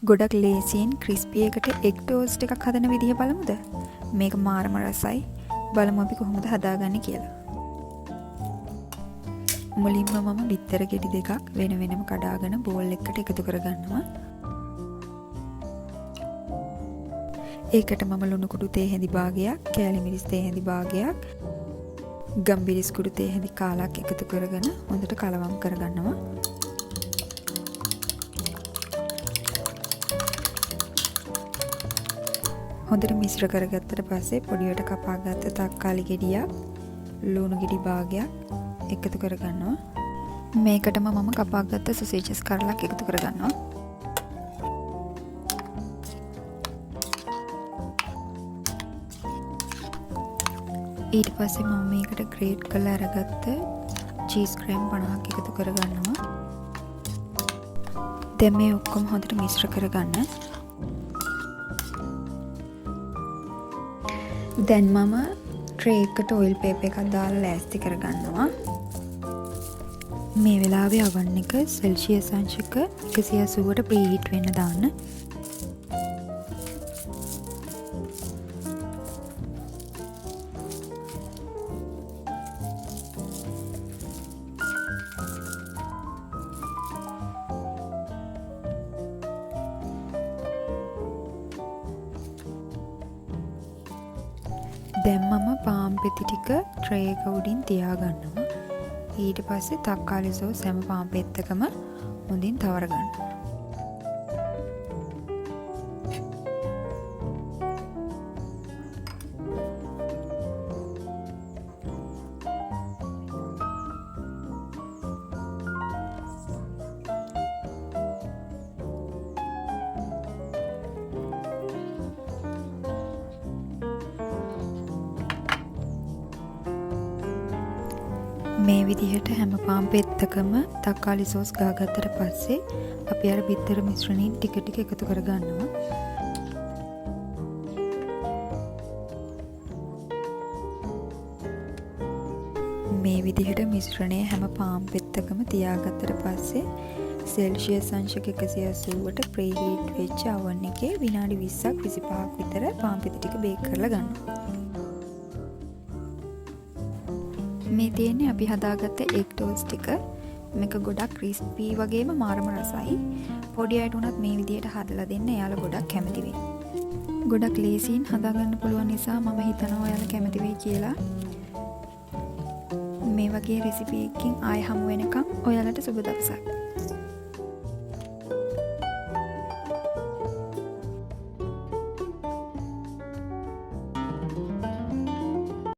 ගොඩක් ලේසියෙන් ක්‍රිස්පි එකට එග් ටෝස්ට් එකක් හදන විදිහ බලමුද? මේක මාරම රසයි. බලමු අපි කොහොමද හදාගන්නේ කියලා. මුලින්ම මම බිත්තර ගෙඩි දෙකක් වෙන වෙනම කඩාගෙන බෝල් එකකට එකතු කරගන්නවා. ඒකට මම ලුණු කුඩු තේ හැඳි භාගයක්, කෑලි මිරිස් තේ හැඳි භාගයක්, ගම්බිරිස් කුඩු තේ හැඳි කාලක් එකතු කරගෙන හොඳට කලවම් කරගන්නවා. හොඳට මිශ්‍ර කරගත්තට පස්සේ පොඩියට කපාගත්ත තක්කාලි ගෙඩියක්, ලුණු ගෙඩි භාගයක් එකතු කරගන්නවා. මේකටම මම කපාගත්ත සොසේජස් කරලක් එකතු කරගන්නවා. ඊට පස්සේ මම මේකට ග්‍රේට් කරලා අරගත්ත චීස් ක්‍රීම් 50ක් එකතු කරගන්නවා. දැන් මේ ඔක්කොම හොඳට මිශ්‍ර කරගන්න. දැන් මම ට්‍රේ එකට ඔයිල් පේපර් එකක් දාලා ලෑස්ති කරගන්නවා. මේ වෙලාවේ oven එක සෙල්සියස් අංශක 180ට ප්‍රීහීට් වෙන්න දාන්න. දැන් මම පාන් පෙති ටික ට්‍රේ එක උඩින් තියාගන්නවා. ඊට පස්සේ තක්කාලි සෝස් හැම පාන් පෙත්තකම හොඳින් තවර ගන්නවා. මේ විදිහට හැම පාන් පෙත්තකම තක්කාලි සෝස් ගාගත්තට පස්සේ අපි අර බිත්තර මිශ්‍රණයෙන් ටික ටික එකතු කරගන්නවා. මේ විදිහට මිශ්‍රණය හැම පාන් පෙත්තකම තියාගත්තට පස්සේ සෙල්සියස් අංශක 180ට ප්‍රීහීට් වෙච්ච oven එකේ විනාඩි 20ක් 25ක් විතර පාන් පෙති ටික බේක් කරලා ගන්නවා. මේ තියෙන්නේ අපි හදාගත්ත එග් ටෝස්ට් එක. මේක ගොඩක් ක්‍රිස්පි වගේම මාරම රසයි. පොඩි අයට උනත් මේ විදිහට හදලා දෙන්න එයාලා ගොඩක් කැමති වෙයි. ගොඩක් ලේසියෙන් හදාගන්න පුළුවන් නිසා මම හිතනවා ඔයාලා කැමති වෙයි කියලා. මේ වගේ රෙසිපි එකකින් ආයෙ හමු වෙනකම් ඔයාලට සුබ දවසක්.